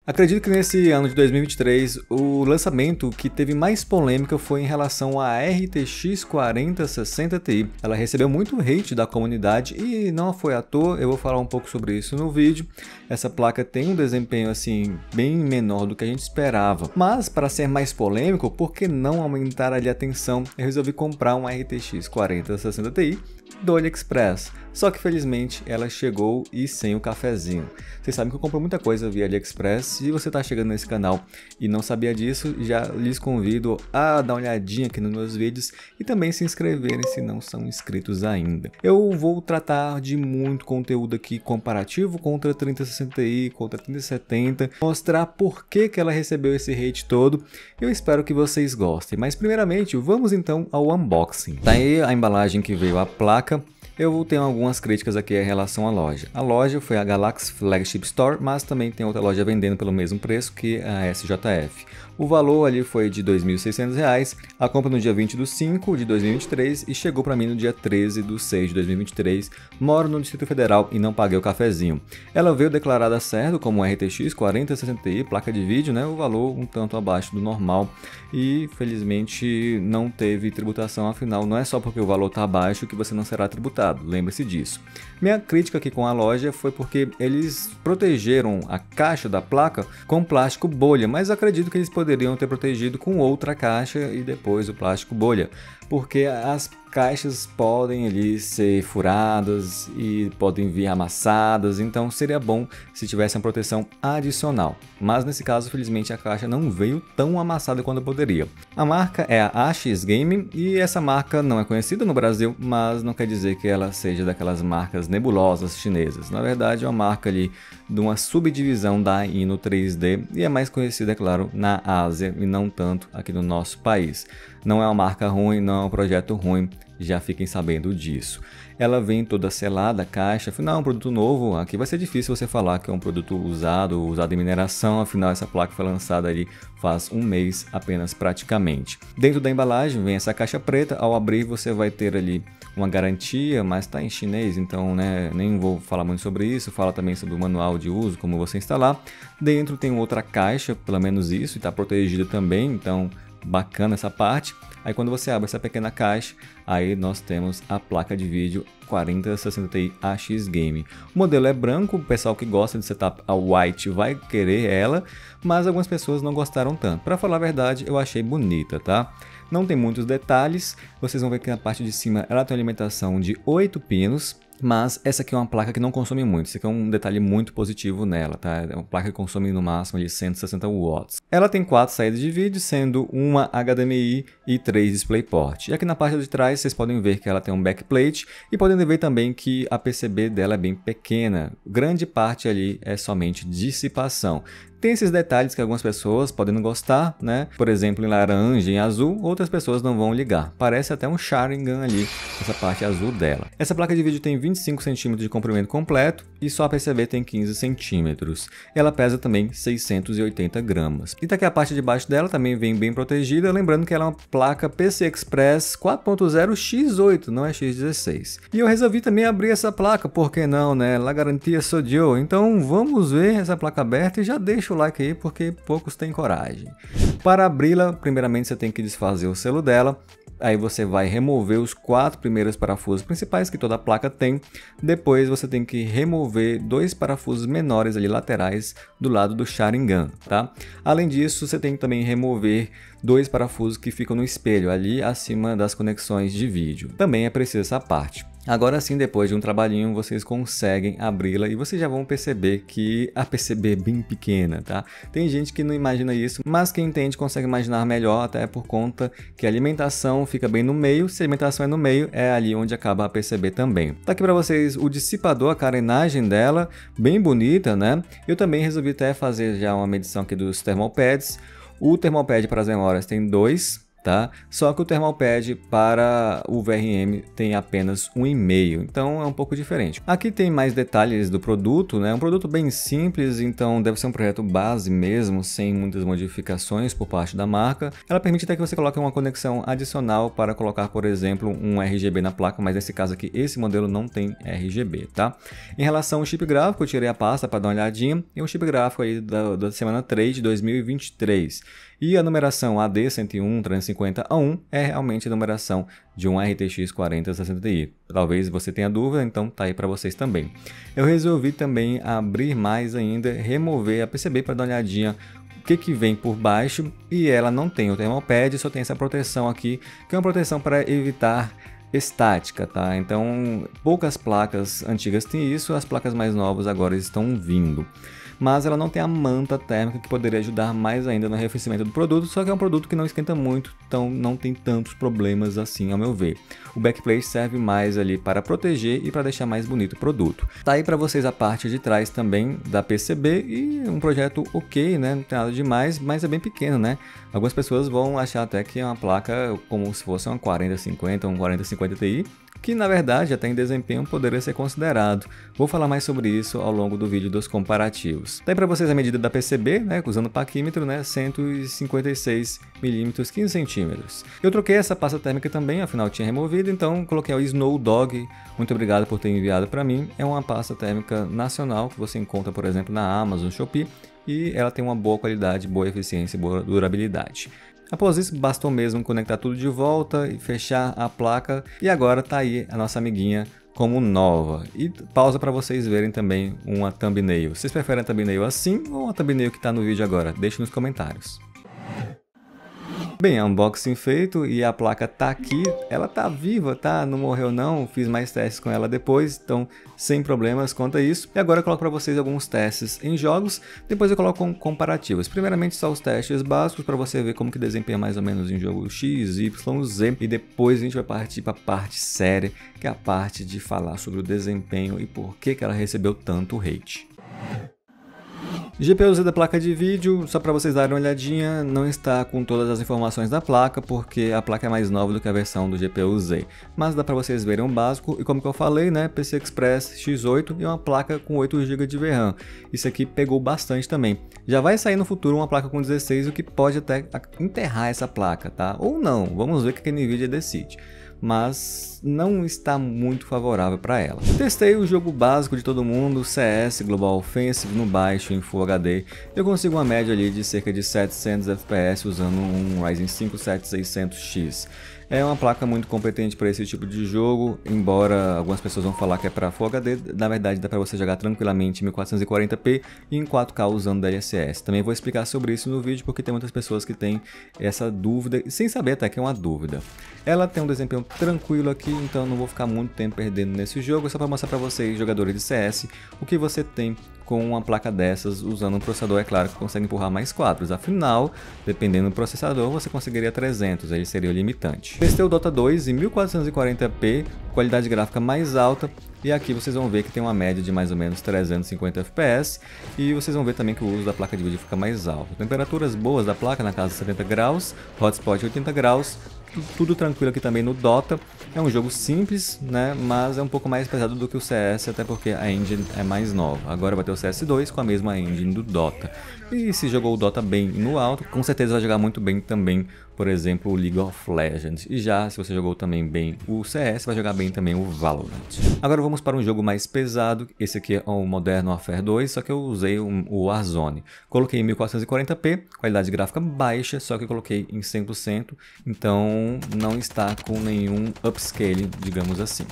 Acredito que nesse ano de 2023, o lançamento que teve mais polêmica foi em relação à RTX 4060 Ti. Ela recebeu muito hate da comunidade e não foi à toa, eu vou falar um pouco sobre isso no vídeo. Essa placa tem um desempenho assim bem menor do que a gente esperava, mas para ser mais polêmico, por que não aumentar ali a tensão? Eu resolvi comprar uma RTX 4060 Ti do AliExpress, só que felizmente ela chegou e sem o cafezinho. Vocês sabem que eu compro muita coisa via AliExpress. Se você está chegando nesse canal e não sabia disso, já lhes convido a dar uma olhadinha aqui nos meus vídeos e também se inscreverem se não são inscritos ainda. Eu vou tratar de muito conteúdo aqui comparativo contra a 3060 Ti, contra a 3070, mostrar por que ela recebeu esse hate todo. Eu espero que vocês gostem, mas primeiramente vamos então ao unboxing. Tá aí a embalagem que veio a placa. Eu tenho algumas críticas aqui em relação à loja. A loja foi a Galaxy Flagship Store, mas também tem outra loja vendendo pelo mesmo preço que a SJF. O valor ali foi de R$ 2.600, a compra no dia 20/5 de 2023 e chegou para mim no dia 13/6 de 2023. Moro no Distrito Federal e não paguei o cafezinho. Ela veio declarada certo como RTX 4060 Ti, placa de vídeo, né? O valor um tanto abaixo do normal e felizmente não teve tributação, afinal não é só porque o valor está abaixo que você não será tributado, lembre-se disso. Minha crítica aqui com a loja foi porque eles protegeram a caixa da placa com plástico bolha, mas acredito que eles poderiam ter protegido com outra caixa e depois o plástico bolha, porque as caixas podem ali ser furadas e podem vir amassadas, então seria bom se tivesse uma proteção adicional. Mas nesse caso, felizmente, a caixa não veio tão amassada quanto poderia. A marca é a AX Gaming e essa marca não é conhecida no Brasil, mas não quer dizer que ela seja daquelas marcas nebulosas chinesas. Na verdade, é uma marca ali de uma subdivisão da Ino 3D e é mais conhecida, é claro, na Ásia e não tanto aqui no nosso país. Não é uma marca ruim, não é um projeto ruim, já fiquem sabendo disso. Ela vem toda selada, a caixa, afinal é um produto novo, aqui vai ser difícil você falar que é um produto usado em mineração, afinal essa placa foi lançada ali faz um mês apenas praticamente. Dentro da embalagem vem essa caixa preta, ao abrir você vai ter ali uma garantia, mas está em chinês, então né, nem vou falar muito sobre isso, fala também sobre o manual de uso, como você instalar. Dentro tem outra caixa, pelo menos isso, e está protegida também, então bacana essa parte. Aí quando você abre essa pequena caixa, aí nós temos a placa de vídeo 4060 Ti AX Game. O modelo é branco, o pessoal que gosta de setup a white vai querer ela, mas algumas pessoas não gostaram tanto. Para falar a verdade, eu achei bonita, tá? Não tem muitos detalhes, vocês vão ver que na parte de cima ela tem uma alimentação de 8 pinos, mas essa aqui é uma placa que não consome muito, isso aqui é um detalhe muito positivo nela, tá? É uma placa que consome no máximo de 160 watts. Ela tem 4 saídas de vídeo, sendo uma HDMI e 3 DisplayPort. E aqui na parte de trás vocês podem ver que ela tem um backplate e podem ver também que a PCB dela é bem pequena, grande parte ali é somente dissipação. Tem esses detalhes que algumas pessoas podem não gostar, né? Por exemplo, em laranja e em azul, outras pessoas não vão ligar. Parece até um Sharingan ali, essa parte azul dela. Essa placa de vídeo tem 25 cm de comprimento completo e só a PCB tem 15 cm. Ela pesa também 680 gramas. E daqui a parte de baixo dela também vem bem protegida, lembrando que ela é uma placa PCI Express 4.0 X8, não é X16. E eu resolvi também abrir essa placa, por que não, né? La garantia sou eu. Então vamos ver essa placa aberta e já deixa o like aí porque poucos têm coragem. Para abri-la, primeiramente você tem que desfazer o selo dela. Aí você vai remover os 4 primeiros parafusos principais que toda a placa tem. Depois você tem que remover 2 parafusos menores ali laterais do lado do Sharingan, tá? Além disso, você tem que também remover 2 parafusos que ficam no espelho ali acima das conexões de vídeo. Também é preciso essa parte. Agora sim, depois de um trabalhinho, vocês conseguem abri-la e vocês já vão perceber que a PCB é bem pequena, tá? Tem gente que não imagina isso, mas quem entende consegue imaginar melhor, até por conta que a alimentação fica bem no meio. Se a alimentação é no meio, é ali onde acaba a PCB também. Tá aqui para vocês o dissipador, a carenagem dela, bem bonita, né? Eu também resolvi até fazer já uma medição aqui dos thermal pads. O thermal pad para as memórias tem 2. tá? Só que o Thermal Pad para o VRM tem apenas 1,5, então é um pouco diferente. Aqui tem mais detalhes do produto, né? Um produto bem simples, então deve ser um projeto base mesmo, sem muitas modificações por parte da marca. Ela permite até que você coloque uma conexão adicional para colocar, por exemplo, um RGB na placa, mas nesse caso aqui, esse modelo não tem RGB, tá? Em relação ao chip gráfico, eu tirei a pasta para dar uma olhadinha, e um chip gráfico aí da semana 3 de 2023. E a numeração AD101-350A1 é realmente a numeração de um RTX 4060 Ti. Talvez você tenha dúvida, então tá aí para vocês também. Eu resolvi também abrir mais ainda, remover a PCB para dar uma olhadinha o que vem por baixo, e ela não tem o Thermal Pad, só tem essa proteção aqui, que é uma proteção para evitar estática, tá? Então poucas placas antigas têm isso, as placas mais novas agora estão vindo. Mas ela não tem a manta térmica que poderia ajudar mais ainda no arrefecimento do produto, só que é um produto que não esquenta muito, então não tem tantos problemas assim, ao meu ver. O backplate serve mais ali para proteger e para deixar mais bonito o produto. Tá aí para vocês a parte de trás também da PCB, e um projeto ok, né? Não tem nada demais, mas é bem pequeno, né? Algumas pessoas vão achar até que é uma placa como se fosse uma 4050, um 4050 Ti, que na verdade até em desempenho poderia ser considerado. Vou falar mais sobre isso ao longo do vídeo dos comparativos. Daí para vocês a medida da PCB, né, usando o paquímetro, né, 156 mm, 15 centímetros. Eu troquei essa pasta térmica também, afinal tinha removido, então coloquei o Snow Dog. Muito obrigado por ter enviado para mim. É uma pasta térmica nacional que você encontra, por exemplo, na Amazon, Shopee, e ela tem uma boa qualidade, boa eficiência e boa durabilidade. Após isso, bastou mesmo conectar tudo de volta e fechar a placa, e agora tá aí a nossa amiguinha como nova. E pausa para vocês verem também uma thumbnail. Vocês preferem a thumbnail assim ou a thumbnail que está no vídeo agora? Deixe nos comentários. Bem, unboxing feito e a placa tá aqui, ela tá viva, tá? Não morreu não, fiz mais testes com ela depois, então sem problemas quanto a isso. E agora eu coloco para vocês alguns testes em jogos, depois eu coloco comparativos. Primeiramente só os testes básicos para você ver como que desempenha mais ou menos em jogo X, Y, Z, e depois a gente vai partir para a parte séria, que é a parte de falar sobre o desempenho e por que ela recebeu tanto hate. GPU-Z da placa de vídeo, só para vocês darem uma olhadinha, não está com todas as informações da placa, porque a placa é mais nova do que a versão do GPU-Z. Mas dá para vocês verem o básico, e como que eu falei, né, PC Express X8 e uma placa com 8 GB de VRAM. Isso aqui pegou bastante também. Já vai sair no futuro uma placa com 16, o que pode até enterrar essa placa, tá? Ou não, vamos ver o que a Nvidia decide. Mas não está muito favorável para ela. Testei o jogo básico de todo mundo, CS Global Offensive no baixo em Full HD. Eu consigo uma média ali de cerca de 700 FPS usando um Ryzen 5 7600X. É uma placa muito competente para esse tipo de jogo, embora algumas pessoas vão falar que é para Full HD, na verdade dá para você jogar tranquilamente em 1440p e em 4K usando DLSS. Também vou explicar sobre isso no vídeo porque tem muitas pessoas que têm essa dúvida, sem saber até que é uma dúvida. Ela tem um desempenho tranquilo aqui, então não vou ficar muito tempo perdendo nesse jogo, é só para mostrar para vocês, jogadores de CS, o que você tem com uma placa dessas, usando um processador, é claro, que consegue empurrar mais quadros. Afinal, dependendo do processador, você conseguiria 300, aí seria o limitante. Testei o Dota 2 em 1440p, qualidade gráfica mais alta, e aqui vocês vão ver que tem uma média de mais ou menos 350 FPS, e vocês vão ver também que o uso da placa de vídeo fica mais alto. Temperaturas boas da placa, na casa de 70 graus, hotspot 80 graus, tudo tranquilo aqui também no Dota. É um jogo simples, né, mas é um pouco mais pesado do que o CS, até porque a engine é mais nova. Agora vai ter o CS2 com a mesma engine do Dota. E se jogou o Dota bem no alto, com certeza vai jogar muito bem também, por exemplo, o League of Legends. E já, se você jogou também bem o CS, vai jogar bem também o Valorant. Agora vamos para um jogo mais pesado. Esse aqui é o Modern Warfare 2, só que eu usei o Warzone. Coloquei em 1440p, qualidade gráfica baixa, só que eu coloquei em 100%, então não está com nenhum upscale, digamos assim.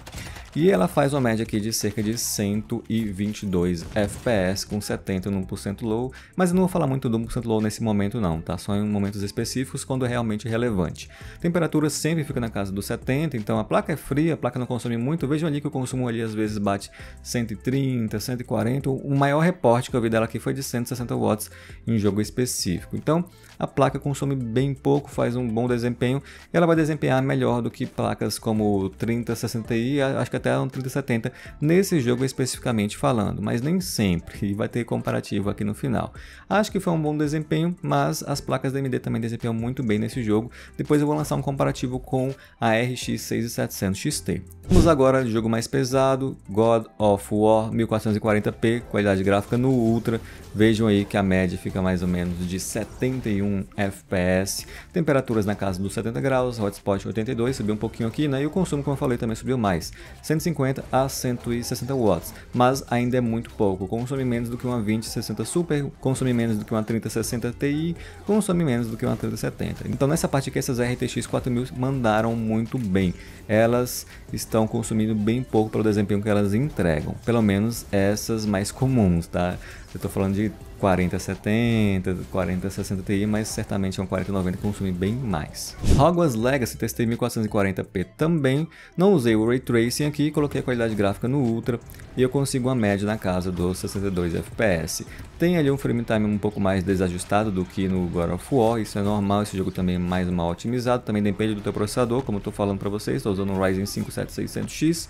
E ela faz uma média aqui de cerca de 122 FPS com 71% low, mas eu não vou falar muito do 1% low nesse momento não, tá? Só em momentos específicos quando é realmente relevante. Temperatura sempre fica na casa dos 70, então a placa é fria, a placa não consome muito. Vejam ali que o consumo ali às vezes bate 130, 140, o maior reporte que eu vi dela aqui foi de 160 watts em jogo específico. Então a placa consome bem pouco, faz um bom desempenho, e ela vai desempenhar melhor do que placas como 3060i, acho que até até um 3070 nesse jogo especificamente falando, mas nem sempre, e vai ter comparativo aqui no final. Acho que foi um bom desempenho, mas as placas da AMD também desempenham muito bem nesse jogo. Depois eu vou lançar um comparativo com a RX 6700 XT. Vamos agora ao jogo mais pesado, God of War 1440p, qualidade gráfica no Ultra. Vejam aí que a média fica mais ou menos de 71 FPS, temperaturas na casa dos 70 graus, hotspot 82, subiu um pouquinho aqui, né? E o consumo, como eu falei, também subiu mais, 150 a 160 watts, mas ainda é muito pouco, consome menos do que uma 2060 Super, consome menos do que uma 3060 Ti, consome menos do que uma 3070. Então nessa parte aqui, essas RTX 4000 mandaram muito bem, elas estão consumindo bem pouco pelo desempenho que elas entregam, pelo menos essas mais comuns, tá? Eu tô falando de 4070, 4060 Ti, mas certamente é um 4090 que consome bem mais. Hogwarts Legacy testei 1440p também, não usei o Ray Tracing aqui, coloquei a qualidade gráfica no Ultra e eu consigo uma média na casa dos 62 FPS. Tem ali um frame time um pouco mais desajustado do que no God of War, isso é normal, esse jogo também é mais mal otimizado, também depende do teu processador, como eu tô falando para vocês, estou usando um Ryzen 5 7600X.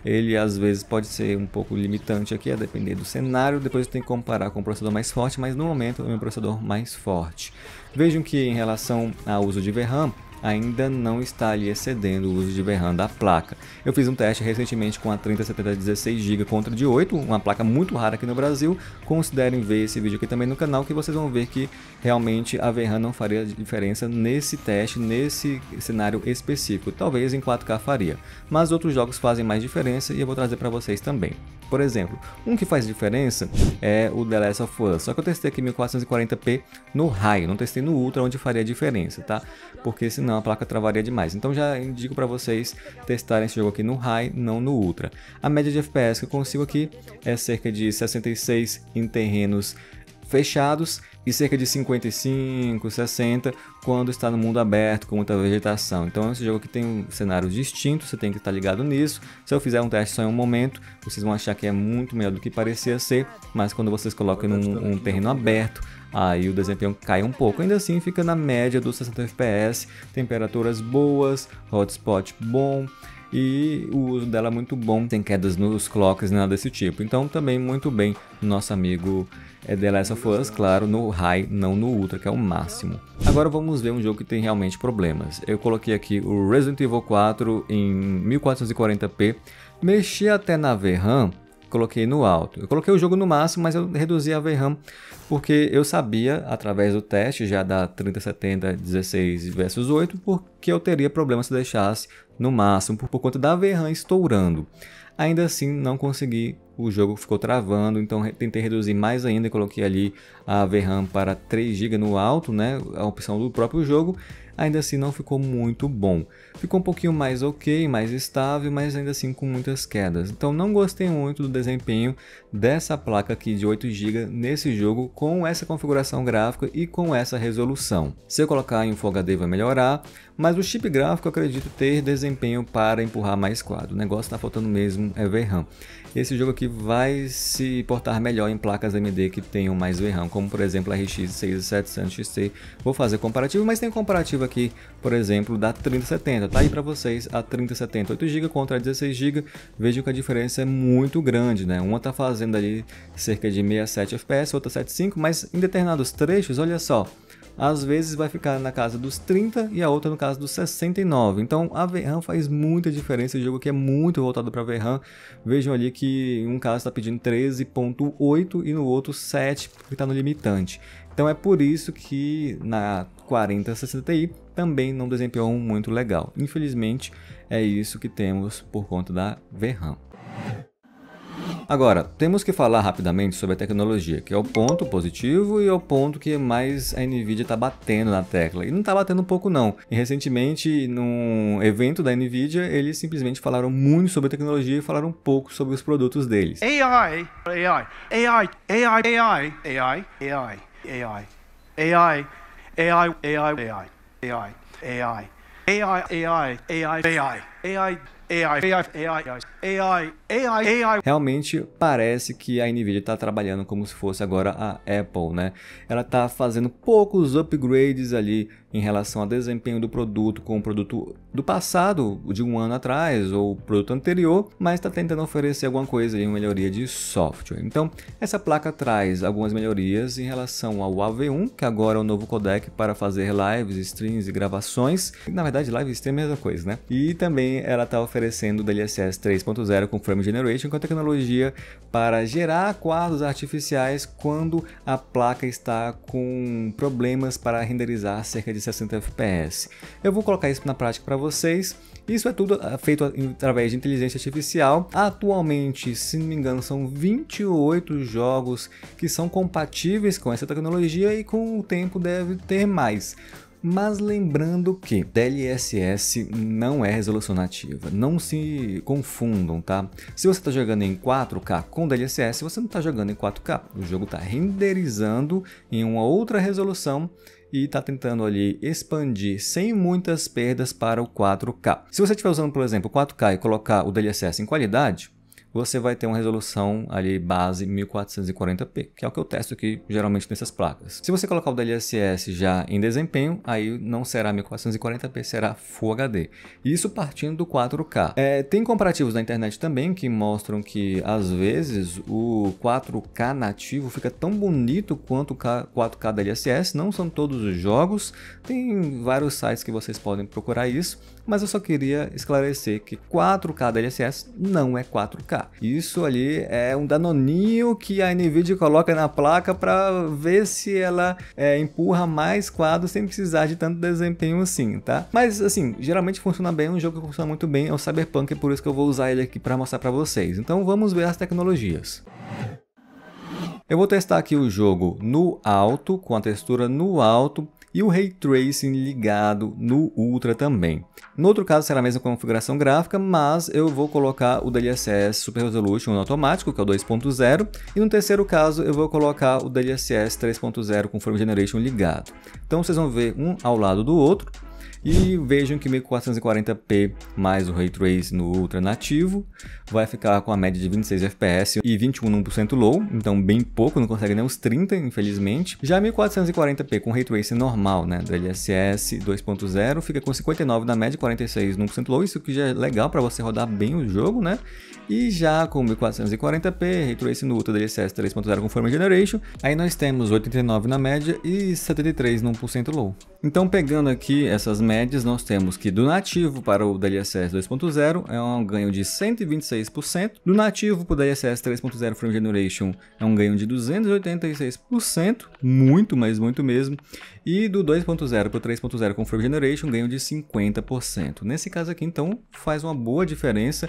Ele às vezes pode ser um pouco limitante aqui, a depender do cenário, depois tem que comparar com o processador mais forte, mas no momento é o meu processador mais forte. Vejam que em relação ao uso de VRAM, ainda não está ali excedendo o uso de VRAM da placa. Eu fiz um teste recentemente com a 3070 16GB contra de 8, uma placa muito rara aqui no Brasil. Considerem ver esse vídeo aqui também no canal, que vocês vão ver que realmente a VRAM não faria diferença nesse teste, nesse cenário específico. Talvez em 4K faria, mas outros jogos fazem mais diferença e eu vou trazer para vocês também. Por exemplo, um que faz diferença é o The Last of Us, só que eu testei aqui 1440p no High, não testei no Ultra onde faria diferença, tá? Porque senão a placa travaria demais. Então já indico para vocês testarem esse jogo aqui no High, não no Ultra. A média de FPS que eu consigo aqui é cerca de 66 em terrenos fechados e cerca de 55, 60 quando está no mundo aberto com muita vegetação. Então esse jogo aqui tem cenários distintos, você tem que estar ligado nisso. Se eu fizer um teste só em um momento, vocês vão achar que é muito melhor do que parecia ser, mas quando vocês colocam num terreno aberto, aí o desempenho cai um pouco. Ainda assim fica na média dos 60 FPS, temperaturas boas, hotspot bom e o uso dela é muito bom, tem quedas nos clocks e nada desse tipo. Então também muito bem nosso amigo The Last of Us, claro, no High, não no Ultra, que é o máximo. Agora vamos ver um jogo que tem realmente problemas. Eu coloquei aqui o Resident Evil 4 em 1440p, mexi até na VRAM, coloquei no alto. Eu coloquei o jogo no máximo, mas eu reduzi a VRAM porque eu sabia, através do teste já da 3070 16 versus 8, porque eu teria problema se deixasse no máximo por conta da VRAM estourando. Ainda assim não consegui, o jogo ficou travando, então tentei reduzir mais ainda, coloquei ali a VRAM para 3 GB no alto, né, a opção do próprio jogo. Ainda assim não ficou muito bom. Ficou um pouquinho mais ok, mais estável, mas ainda assim com muitas quedas. Então não gostei muito do desempenho dessa placa aqui de 8 GB nesse jogo com essa configuração gráfica e com essa resolução. Se eu colocar em Full HD vai melhorar, mas o chip gráfico eu acredito ter desempenho para empurrar mais quadro. O negócio está faltando mesmo é VRAM. Esse jogo aqui vai se portar melhor em placas AMD que tenham mais VRAM, como por exemplo a RX 6700 XT. Vou fazer comparativo, mas tem comparativo aqui, por exemplo, da 3070. Tá aí para vocês a 3070 8 GB contra a 16 GB. Vejam que a diferença é muito grande, né? Uma tá fazendo ali cerca de 67 FPS, outra 75, mas em determinados trechos, olha só, às vezes vai ficar na casa dos 30 e a outra no caso dos 69. Então a VRAM faz muita diferença, o jogo aqui é muito voltado para VRAM. Vejam ali que em um caso está pedindo 13.8 e no outro 7, porque está no limitante. Então é por isso que na 4060 Ti também não desempenhou muito legal. Infelizmente é isso que temos por conta da VRAM. Agora, temos que falar rapidamente sobre a tecnologia, que é o ponto positivo e é o ponto que mais a Nvidia está batendo na tecla. E não está batendo pouco não. E recentemente, num evento da Nvidia, eles simplesmente falaram muito sobre a tecnologia e falaram um pouco sobre os produtos deles. AI, AI, AI, AI, AI, AI, AI, AI, AI, AI, AI, AI, AI, AI, AI, AI, AI, AI, Realmente parece que a Nvidia está trabalhando como se fosse agora a Apple, né? Ela está fazendo poucos upgrades ali em relação ao desempenho do produto com o produto do passado, de um ano atrás, ou o produto anterior, mas está tentando oferecer alguma coisa aí, uma melhoria de software. Então, essa placa traz algumas melhorias em relação ao AV1, que agora é o novo codec para fazer lives, streams e gravações. Na verdade, live stream é a mesma coisa, né? E também ela está oferecendo o DLSS 3.0 com Frame Generation, com a tecnologia para gerar quadros artificiais quando a placa está com problemas para renderizar cerca de 60 FPS. Eu vou colocar isso na prática para vocês. Isso é tudo feito através de inteligência artificial. Atualmente, se não me engano, são 28 jogos que são compatíveis com essa tecnologia e com o tempo deve ter mais. Mas lembrando que DLSS não é resolução nativa, não se confundam, tá? Se você está jogando em 4K com DLSS, você não está jogando em 4K, o jogo está renderizando em uma outra resolução e está tentando ali expandir sem muitas perdas para o 4K. Se você estiver usando, por exemplo, 4K e colocar o DLSS em qualidade, você vai ter uma resolução ali base 1440p, que é o que eu testo aqui geralmente nessas placas. Se você colocar o DLSS já em desempenho, aí não será 1440p, será Full HD. Isso partindo do 4K. Tem comparativos na internet também que mostram que às vezes o 4K nativo fica tão bonito quanto o 4K DLSS, não são todos os jogos, tem vários sites que vocês podem procurar isso, mas eu só queria esclarecer que 4K DLSS não é 4K. Isso ali é um danoninho que a Nvidia coloca na placa para ver se ela empurra mais quadros sem precisar de tanto desempenho assim, tá? Mas assim, geralmente funciona bem, um jogo que funciona muito bem é o Cyberpunk, é por isso que eu vou usar ele aqui para mostrar para vocês. Então vamos ver as tecnologias. Eu vou testar aqui o jogo no alto, com a textura no alto, e o Ray Tracing ligado no Ultra também. No outro caso será a mesma configuração gráfica, mas eu vou colocar o DLSS Super Resolution no automático, que é o 2.0, e no terceiro caso eu vou colocar o DLSS 3.0 com Frame Generation ligado. Então vocês vão ver um ao lado do outro. E vejam que 1440p mais o Ray Tracing no Ultra nativo vai ficar com a média de 26 FPS e 21% low, então bem pouco, não consegue nem os 30, infelizmente. Já 1440p com Ray Tracing normal, né, DLSS 2.0, fica com 59 na média, 46 no 1% low, isso que já é legal para você rodar bem o jogo, né? E já com 1440p, Ray Tracing no Ultra DLSS 3.0 com Frame Generation, aí nós temos 89 na média e 73 no 1% low. Então pegando aqui essas médias, nós temos que do nativo para o DLSS 2.0 é um ganho de 126%, do nativo para o DLSS 3.0 Frame Generation é um ganho de 286%, muito, mas muito mesmo, e do 2.0 para o 3.0 com Frame Generation, um ganho de 50%. Nesse caso aqui, então, faz uma boa diferença.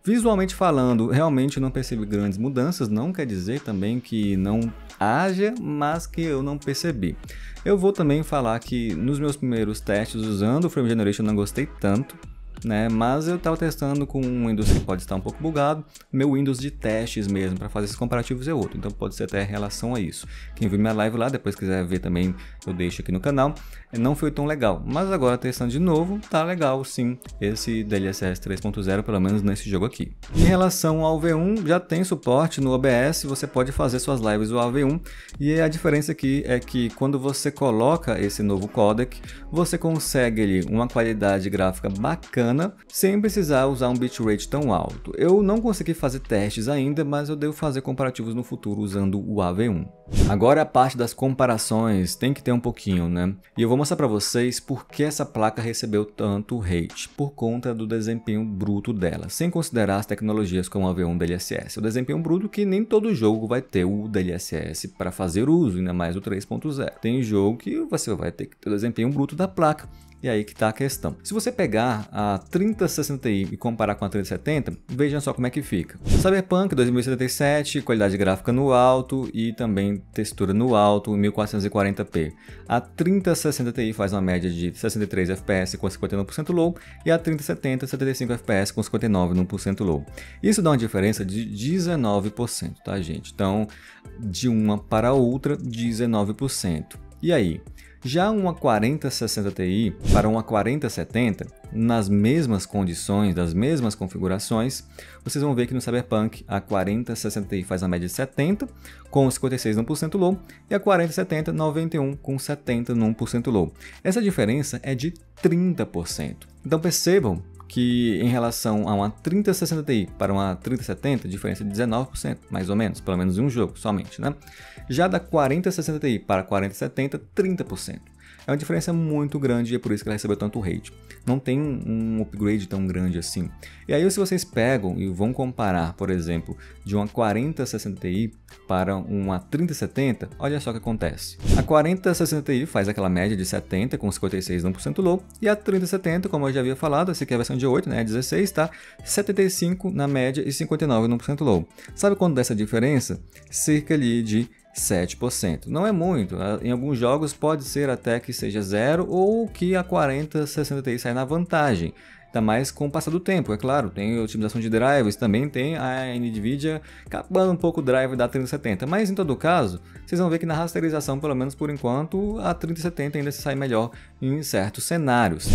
Visualmente falando, realmente não percebi grandes mudanças, não quer dizer também que não haja, mas que eu não percebi. Eu vou também falar que nos meus primeiros testes usando o Frame Generation não gostei tanto, né? Mas eu estava testando com um Windows que pode estar um pouco bugado, meu Windows de testes mesmo, para fazer esses comparativos é outro, então pode ser até em relação a isso. Quem viu minha live lá, depois quiser ver também, eu deixo aqui no canal. Não foi tão legal, mas agora testando de novo, tá legal sim, esse DLSS 3.0, pelo menos nesse jogo aqui. Em relação ao V1, já tem suporte no OBS, você pode fazer suas lives do AV1, e a diferença aqui é que quando você coloca esse novo codec, você consegue ali uma qualidade gráfica bacana, sem precisar usar um bitrate tão alto. Eu não consegui fazer testes ainda, mas eu devo fazer comparativos no futuro usando o AV1. Agora a parte das comparações, tem que ter um pouquinho, né? E eu vou mostrar para vocês por que essa placa recebeu tanto hate, por conta do desempenho bruto dela, sem considerar as tecnologias como o AV1 DLSS. O desempenho bruto que nem todo jogo vai ter o DLSS para fazer uso, ainda mais o 3.0. Tem jogo que você vai ter que ter o desempenho bruto da placa. E aí que está a questão. Se você pegar a 3060 Ti e comparar com a 3070, vejam só como é que fica. Cyberpunk 2077, qualidade gráfica no alto e também textura no alto, 1440p. A 3060 Ti faz uma média de 63 FPS com 59% low e a 3070, 75 FPS com 59% low. Isso dá uma diferença de 19%, tá, gente? Então, de uma para a outra, 19%. E aí? Já uma 4060 Ti para uma 4070, nas mesmas condições, das mesmas configurações, vocês vão ver que no Cyberpunk a 4060 Ti faz a média de 70 com 56 no 1% low e a 4070 91 com 70 no 1% low. Essa diferença é de 30%. Então percebam que em relação a uma 3060 Ti para uma 3070, diferença de 19%, mais ou menos, pelo menos em um jogo somente, né? Já da 4060 Ti para 4070, 30%. É uma diferença muito grande e é por isso que ela recebeu tanto hate. Não tem um upgrade tão grande assim. E aí se vocês pegam e vão comparar, por exemplo, de uma 4060 Ti para uma 3070, olha só o que acontece. A 4060 Ti faz aquela média de 70 com 56 no 1% low e a 3070, como eu já havia falado, essa aqui é a versão de 8, né, 16, tá? 75 na média e 59 no 1% low. Sabe quanto dessa diferença? Cerca ali de 7%. Não é muito, em alguns jogos pode ser até que seja zero ou que a 4060 Ti saia na vantagem. Ainda mais com o passar do tempo, é claro, tem otimização de drivers, também tem a NVIDIA acabando um pouco o drive da 3070, mas em todo caso, vocês vão ver que na rasterização, pelo menos por enquanto, a 3070 ainda se sai melhor em certos cenários.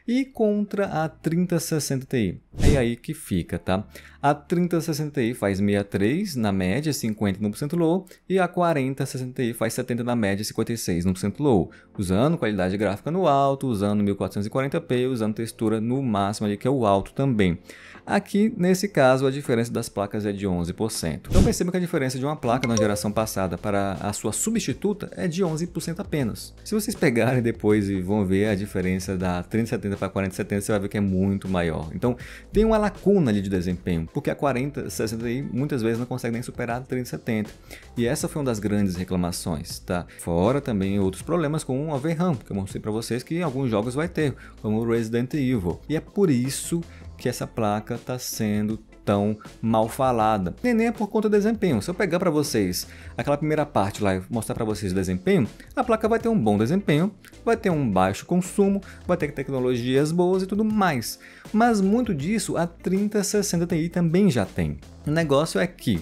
E contra a 3060 Ti, é aí que fica, tá? A 3060 Ti faz 63 na média, 50 no 1% low, e a 4060 Ti faz 70 na média, 56 no 1% low, usando qualidade gráfica no alto, usando 1440p, usando textura no máximo ali, que é o alto também. Aqui, nesse caso, a diferença das placas é de 11%. Então perceba que a diferença de uma placa na geração passada para a sua substituta é de 11% apenas. Se vocês pegarem depois e vão ver a diferença da 3070 para a 4070, você vai ver que é muito maior. Então tem uma lacuna ali de desempenho, porque a 4060 Ti muitas vezes não consegue nem superar a 3070. E essa foi uma das grandes reclamações, tá? Fora também outros problemas com o VRAM, que eu mostrei para vocês que em alguns jogos vai ter, como o Resident Evil. E é por isso que essa placa está sendo tão mal falada. Nem é por conta do desempenho. Se eu pegar para vocês aquela primeira parte lá e mostrar para vocês o desempenho, a placa vai ter um bom desempenho, vai ter um baixo consumo, vai ter tecnologias boas e tudo mais. Mas muito disso a 3060 Ti também já tem. O negócio é que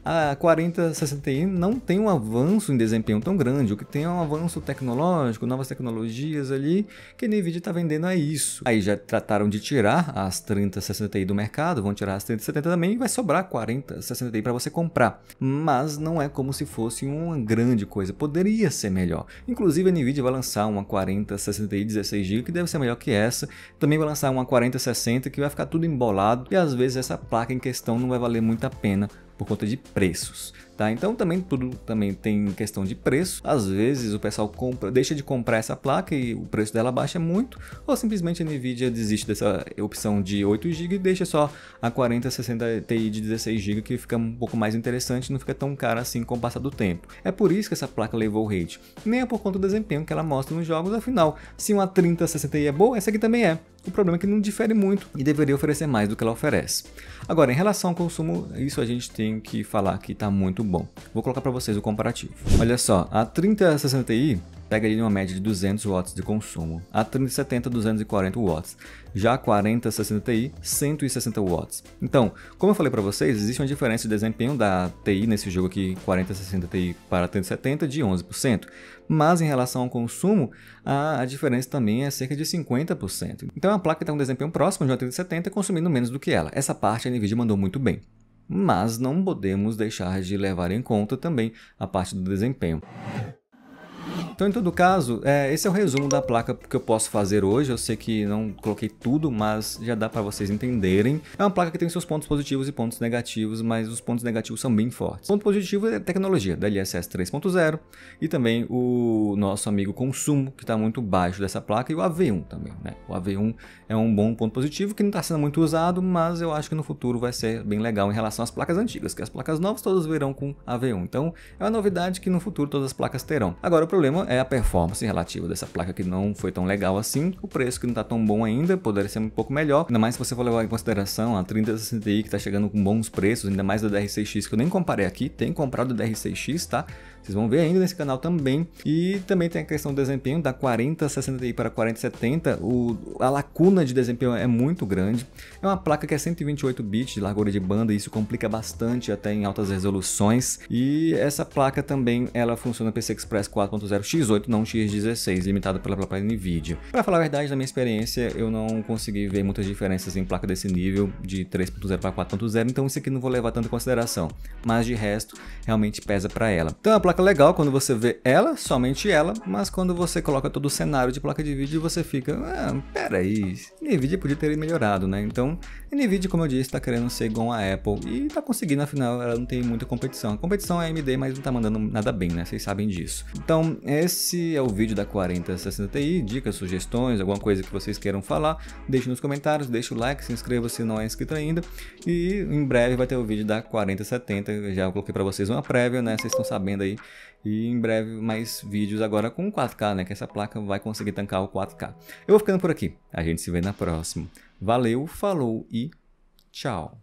a 4060 Ti não tem um avanço em desempenho tão grande, o que tem é um avanço tecnológico, novas tecnologias ali, que a NVIDIA está vendendo é isso. Aí já trataram de tirar as 3060 Ti do mercado, vão tirar as 3070 também e vai sobrar 4060 Ti para você comprar. Mas não é como se fosse uma grande coisa, poderia ser melhor. Inclusive a NVIDIA vai lançar uma 4060 Ti 16GB que deve ser melhor que essa, também vai lançar uma 4060 que vai ficar tudo embolado e às vezes essa placa em questão não vai valer muito a pena por conta de preços, tá? Então tudo também tem questão de preço. Às vezes o pessoal deixa de comprar essa placa e o preço dela baixa muito, ou simplesmente a NVIDIA desiste dessa opção de 8GB e deixa só a 4060 Ti de 16GB, que fica um pouco mais interessante e não fica tão cara assim com o passar do tempo. É por isso que essa placa levou o hate, nem é por conta do desempenho que ela mostra nos jogos, afinal, se uma 3060 Ti é boa, essa aqui também é. O problema é que não difere muito e deveria oferecer mais do que ela oferece. Agora, em relação ao consumo, isso a gente tem que falar que está muito bom. Vou colocar para vocês o comparativo. Olha só, a 3060 Ti pega ali uma média de 200 watts de consumo, a 3070 240 watts, já a 4060 Ti 160 watts. Então, como eu falei para vocês, existe uma diferença de desempenho da Ti nesse jogo aqui, 4060 Ti para 3070 de 11%, mas em relação ao consumo, a diferença também é cerca de 50%. Então a placa tem um desempenho próximo de uma 3070 consumindo menos do que ela. Essa parte a NVIDIA mandou muito bem. Mas não podemos deixar de levar em conta também a parte do desempenho. Então, em todo caso, esse é o resumo da placa que eu posso fazer hoje. Eu sei que não coloquei tudo, mas já dá para vocês entenderem. É uma placa que tem seus pontos positivos e pontos negativos, mas os pontos negativos são bem fortes. O ponto positivo é a tecnologia da DLSS 3.0 e também o nosso amigo consumo, que está muito baixo dessa placa, e o AV1 também, né? O AV1 é um bom ponto positivo que não está sendo muito usado, mas eu acho que no futuro vai ser bem legal em relação às placas antigas, que as placas novas todas virão com AV1. Então, é uma novidade que no futuro todas as placas terão. Agora, o problema é a performance relativa dessa placa, que não foi tão legal assim, o preço que não está tão bom ainda, poderia ser um pouco melhor, ainda mais se você for levar em consideração a 3060 Ti que está chegando com bons preços, ainda mais da DR6X, que eu nem comparei aqui, tem comprado da DR6X, tá? Vocês vão ver ainda nesse canal também. E também tem a questão do desempenho da 4060 Ti para 4070. A lacuna de desempenho é muito grande. É uma placa que é 128 bits de largura de banda, e isso complica bastante até em altas resoluções. E essa placa também ela funciona PCI Express 4.0 X8, não X16, limitada pela própria NVIDIA. Para falar a verdade, na minha experiência, eu não consegui ver muitas diferenças em placa desse nível de 3.0 para 4.0, então isso aqui não vou levar tanto em consideração. Mas de resto, realmente pesa para ela. Então é uma placa legal quando você vê ela, somente ela, mas quando você coloca todo o cenário de placa de vídeo, você fica, peraí, NVIDIA podia ter melhorado, né? Então, NVIDIA, como eu disse, está querendo ser igual a Apple e está conseguindo, afinal, ela não tem muita competição. A competição é a AMD, mas não está mandando nada bem, né? Vocês sabem disso. Então, esse é o vídeo da 4060 Ti, dicas, sugestões, alguma coisa que vocês queiram falar, deixe nos comentários, deixe o like, se inscreva se não é inscrito ainda, e em breve vai ter o vídeo da 4070, eu já coloquei para vocês uma prévia, né? Vocês estão sabendo aí. E em breve mais vídeos agora com 4K, né? Que essa placa vai conseguir tancar o 4K. Eu vou ficando por aqui. A gente se vê na próxima. Valeu, falou e tchau!